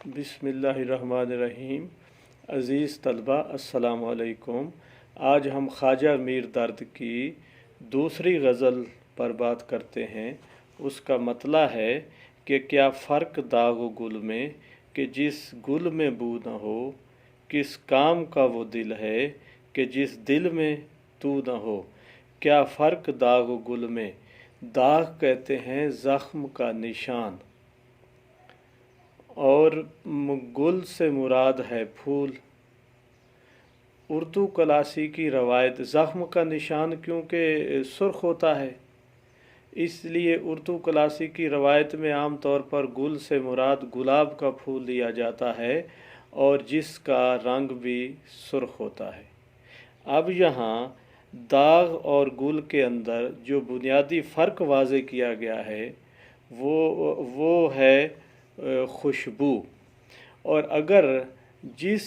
बिस्मिल्लाहिर्रहमानिर्रहीम। अज़ीज़ तलबा अस्सलाम वालेकुम। आज हम ख्वाजा मीर दर्द की दूसरी गज़ल पर बात करते हैं। उसका मतला है कि क्या फ़र्क दाग व गुल में कि जिस गुल में बू न हो, किस काम का वो दिल है कि जिस दिल में तू न हो। क्या फ़र्क दाग व गुल में, दाग कहते हैं ज़ख्म का निशान, और गुल से मुराद है फूल। उर्दू क्लासी की रवायत, ज़ख्म का निशान क्योंकि सुर्ख होता है, इसलिए उर्दू क्लासी की रवायत में आम तौर पर गुल से मुराद गुलाब का फूल लिया जाता है और जिसका रंग भी सुर्ख होता है। अब यहाँ दाग और गुल के अंदर जो बुनियादी फ़र्क वाज़े किया गया है वो है खुशबू। और अगर जिस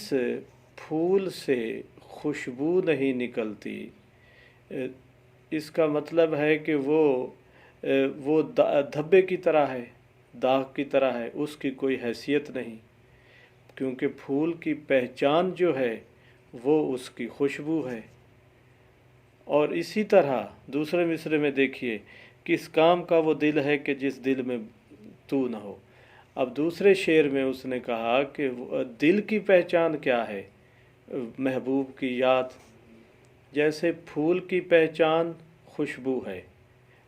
फूल से खुशबू नहीं निकलती, इसका मतलब है कि वो धब्बे की तरह है, दाग की तरह है, उसकी कोई हैसियत नहीं, क्योंकि फूल की पहचान जो है वो उसकी खुशबू है। और इसी तरह दूसरे मिसरे में देखिए, किस काम का वो दिल है कि जिस दिल में तू न हो। अब दूसरे शेर में उसने कहा कि दिल की पहचान क्या है, महबूब की याद। जैसे फूल की पहचान खुशबू है,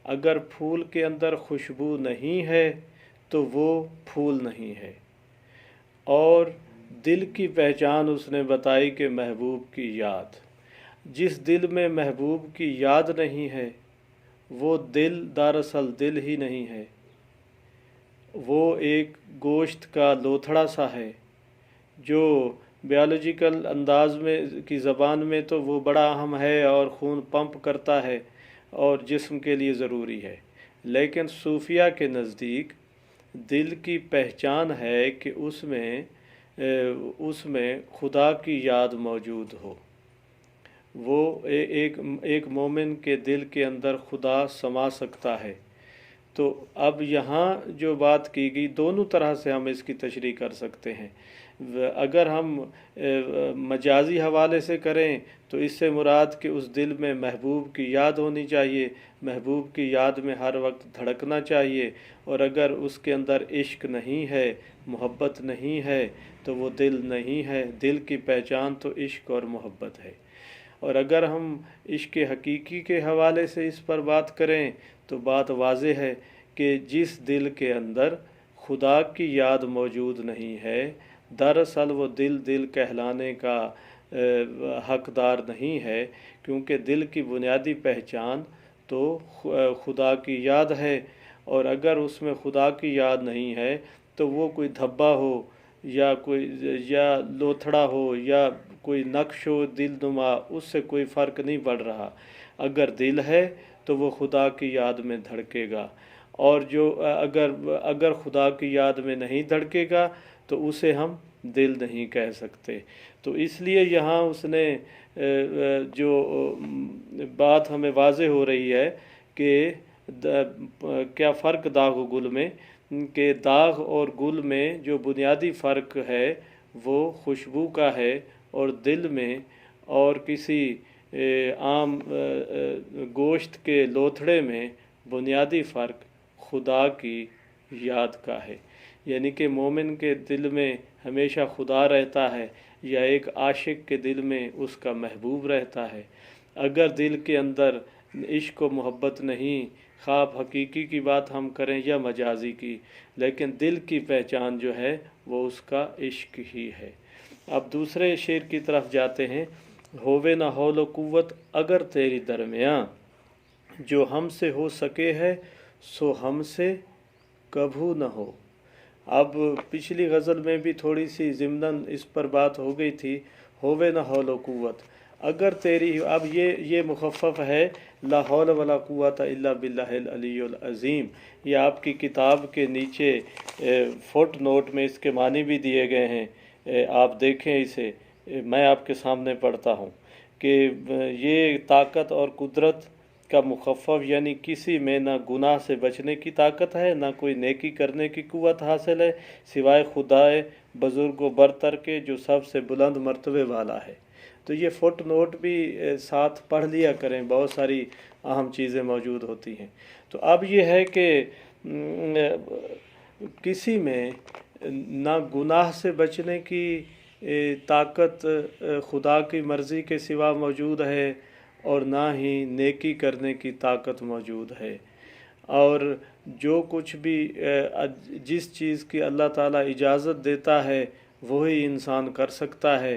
अगर फूल के अंदर खुशबू नहीं है तो वो फूल नहीं है। और दिल की पहचान उसने बताई कि महबूब की याद। जिस दिल में महबूब की याद नहीं है वो दिल दरअसल दिल ही नहीं है, वो एक गोश्त का लोथड़ा सा है जो बायोलॉजिकल अंदाज में की ज़बान में तो वो बड़ा अहम है और खून पंप करता है और जिस्म के लिए ज़रूरी है, लेकिन सूफिया के नज़दीक दिल की पहचान है कि उसमें खुदा की याद मौजूद हो। वो एक मोमिन के दिल के अंदर खुदा समा सकता है। तो अब यहाँ जो बात की गई, दोनों तरह से हम इसकी तशरीह कर सकते हैं। अगर हम मजाजी हवाले से करें तो इससे मुराद कि उस दिल में महबूब की याद होनी चाहिए, महबूब की याद में हर वक्त धड़कना चाहिए। और अगर उसके अंदर इश्क नहीं है, मोहब्बत नहीं है, तो वो दिल नहीं है। दिल की पहचान तो इश्क और मोहब्बत है। और अगर हम इश्क हकीकी के हवाले से इस पर बात करें तो बात वाज़े है कि जिस दिल के अंदर खुदा की याद मौजूद नहीं है, दरअसल वो दिल कहलाने का हकदार नहीं है, क्योंकि दिल की बुनियादी पहचान तो खुदा की याद है। और अगर उसमें खुदा की याद नहीं है तो वो कोई धब्बा हो या लोथड़ा हो या कोई नक्श हो दिलनुमा, उससे कोई फ़र्क नहीं पड़ रहा। अगर दिल है तो वो खुदा की याद में धड़केगा, और जो अगर खुदा की याद में नहीं धड़केगा तो उसे हम दिल नहीं कह सकते। तो इसलिए यहाँ उसने जो बात हमें वाज़े हो रही है कि क्या फ़र्क दाग व गुल में, कि दाग और गुल में जो बुनियादी फ़र्क है वो खुशबू का है, और दिल में और किसी आम गोश्त के लोथड़े में बुनियादी फ़र्क खुदा की याद का है। यानी कि मोमिन के दिल में हमेशा खुदा रहता है या एक आशिक के दिल में उसका महबूब रहता है। अगर दिल के अंदर इश्क व मोहब्बत नहीं, ख़्वाब हकीकी की बात हम करें या मजाजी की, लेकिन दिल की पहचान जो है वो उसका इश्क ही है। अब दूसरे शेर की तरफ जाते हैं। होवे ना हौल कुव्वत अगर तेरी दरमियाँ, जो हमसे हो सके है सो हमसे कभू न हो। अब पिछली गज़ल में भी थोड़ी सी ज़िम्नन इस पर बात हो गई थी। होवे ना हौल कुव्वत अगर तेरी, अब ये मुखफ़फ़ है ला हौल वला कुव्वता इल्ला बिल्लाहिल अलीयुल अज़ीम। ये आपकी किताब के नीचे फुट नोट में इसके मानी भी दिए गए हैं, आप देखें इसे। मैं आपके सामने पढ़ता हूँ कि ये ताकत और कुदरत का मुखफ़फ़ यानी किसी में ना गुनाह से बचने की ताकत है, ना कोई नेकी करने की क़ुव्वत हासिल है, सिवाय खुदाए बुज़ुर्ग व बरतर के जो सबसे बुलंद मर्तबे वाला है। तो ये फुट नोट भी साथ पढ़ लिया करें, बहुत सारी अहम चीज़ें मौजूद होती हैं। तो अब ये है कि किसी में ना गुनाह से बचने की ताकत खुदा की मर्ज़ी के सिवा मौजूद है और ना ही नेकी करने की ताकत मौजूद है। और जो कुछ भी जिस चीज़ की अल्लाह ताला इजाज़त देता है वही इंसान कर सकता है,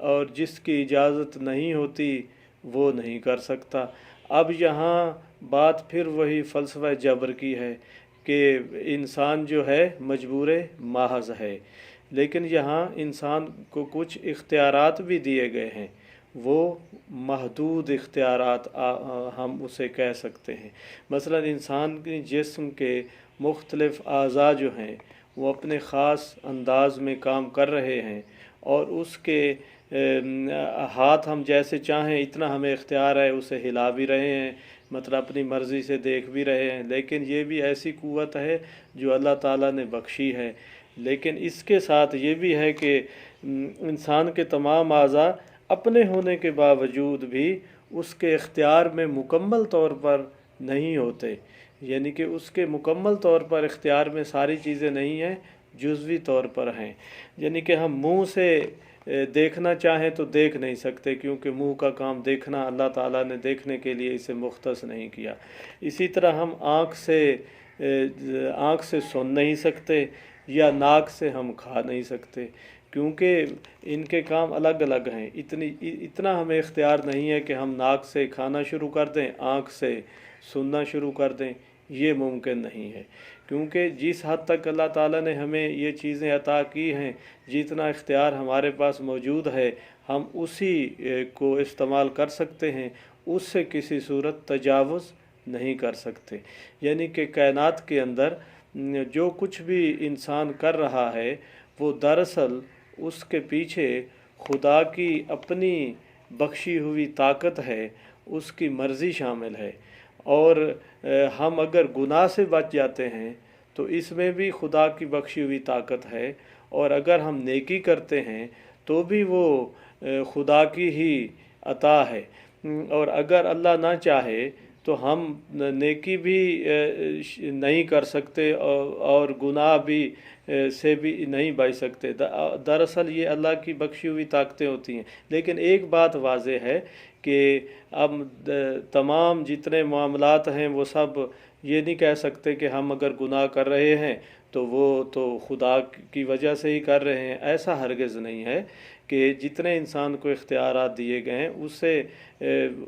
और जिसकी इजाज़त नहीं होती वो नहीं कर सकता। अब यहाँ बात फिर वही फ़लसफ़ा जबर की है कि इंसान जो है मजबूर महज़ है, लेकिन यहाँ इंसान को कुछ इख्तियारात भी दिए गए हैं, वो महदूद इख्तियारात हम उसे कह सकते हैं। मसलन इंसान के जिस्म के मुख्तलिफ़ अज़ा जो हैं वो अपने ख़ास अंदाज़ में काम कर रहे हैं, और उसके हाथ हम जैसे चाहें इतना हमें इख्तियार है, उसे हिला भी रहे हैं, मतलब अपनी मर्ज़ी से देख भी रहे हैं। लेकिन ये भी ऐसी क़ुव्वत है जो अल्लाह ताला ने बख्शी है। लेकिन इसके साथ ये भी है कि इंसान के तमाम अज़ा अपने होने के बावजूद भी उसके इख्तियार में मुकम्मल तौर पर नहीं होते, यानी कि उसके मुकम्मल तौर पर इख्तियार में सारी चीज़ें नहीं हैं, जुज़वी तौर पर हैं। यानी कि हम मुंह से देखना चाहें तो देख नहीं सकते, क्योंकि मुंह का काम देखना अल्लाह ताला ने देखने के लिए इसे मुख्तस नहीं किया। इसी तरह हम आँख से सुन नहीं सकते, या नाक से हम खा नहीं सकते, क्योंकि इनके काम अलग अलग हैं। इतना हमें इख्तियार नहीं है कि हम नाक से खाना शुरू कर दें, आँख से सुनना शुरू कर दें, ये मुमकिन नहीं है। क्योंकि जिस हद तक अल्लाह ताला ने हमें ये चीज़ें अता की हैं, जितना इख्तियार हमारे पास मौजूद है, हम उसी को इस्तेमाल कर सकते हैं, उससे किसी सूरत तजावुज़ नहीं कर सकते। यानी कि कायनात के अंदर जो कुछ भी इंसान कर रहा है वो दरअसल उसके पीछे खुदा की अपनी बख्शी हुई ताकत है, उसकी मर्ज़ी शामिल है। और हम अगर गुनाह से बच जाते हैं तो इसमें भी खुदा की बख्शी हुई ताकत है, और अगर हम नेकी करते हैं तो भी वो खुदा की ही अता है। और अगर अल्लाह ना चाहे तो हम नेकी भी नहीं कर सकते, और गुनाह भी से भी नहीं बच सकते। दरअसल ये अल्लाह की बख्शी हुई ताकतें होती हैं। लेकिन एक बात वाज़ेह है कि अब तमाम जितने मामलात हैं वो सब ये नहीं कह सकते कि हम अगर गुनाह कर रहे हैं तो वो तो खुदा की वजह से ही कर रहे हैं। ऐसा हरगिज़ नहीं है कि जितने इंसान को इख्तियारात दिए गए हैं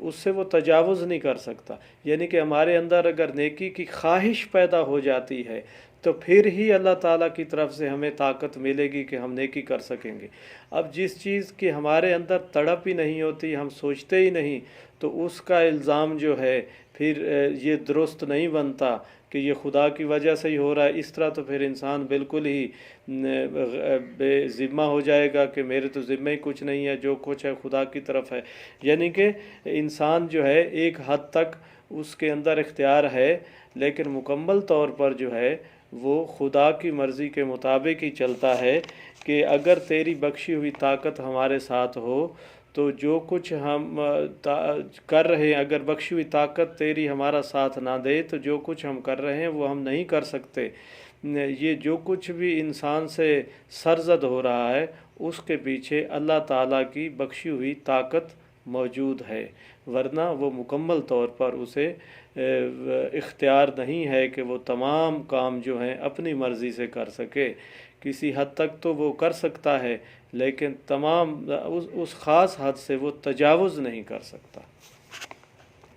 उससे वो तजावुज़ नहीं कर सकता। यानी कि हमारे अंदर अगर नेकी की ख्वाहिश पैदा हो जाती है तो फिर ही अल्लाह ताला की तरफ से हमें ताकत मिलेगी कि हम नेकी कर सकेंगे। अब जिस चीज़ की हमारे अंदर तड़प ही नहीं होती, हम सोचते ही नहीं, तो उसका इल्ज़ाम जो है फिर ये दुरुस्त नहीं बनता कि ये खुदा की वजह से ही हो रहा है। इस तरह तो फिर इंसान बिल्कुल ही बेज़िम्मा हो जाएगा कि मेरे तो ज़िम्मे ही कुछ नहीं है, जो कुछ है खुदा की तरफ है। यानी कि इंसान जो है एक हद तक उसके अंदर इख्तियार है, लेकिन मुकम्मल तौर पर जो है वो खुदा की मर्ज़ी के मुताबिक ही चलता है कि अगर तेरी बख्शी हुई ताकत हमारे साथ हो तो जो कुछ हम कर रहे हैं, अगर बख्शी हुई ताकत तेरी हमारा साथ ना दे तो जो कुछ हम कर रहे हैं वो हम नहीं कर सकते। ये जो कुछ भी इंसान से सरजद हो रहा है उसके पीछे अल्लाह ताला की बख्शी हुई ताकत मौजूद है, वरना वो मुकम्मल तौर पर उसे इख्तियार नहीं है कि वो तमाम काम जो हैं अपनी मर्ज़ी से कर सके। किसी हद तक तो वो कर सकता है, लेकिन तमाम उस ख़ास हद से वो तजावुज़ नहीं कर सकता।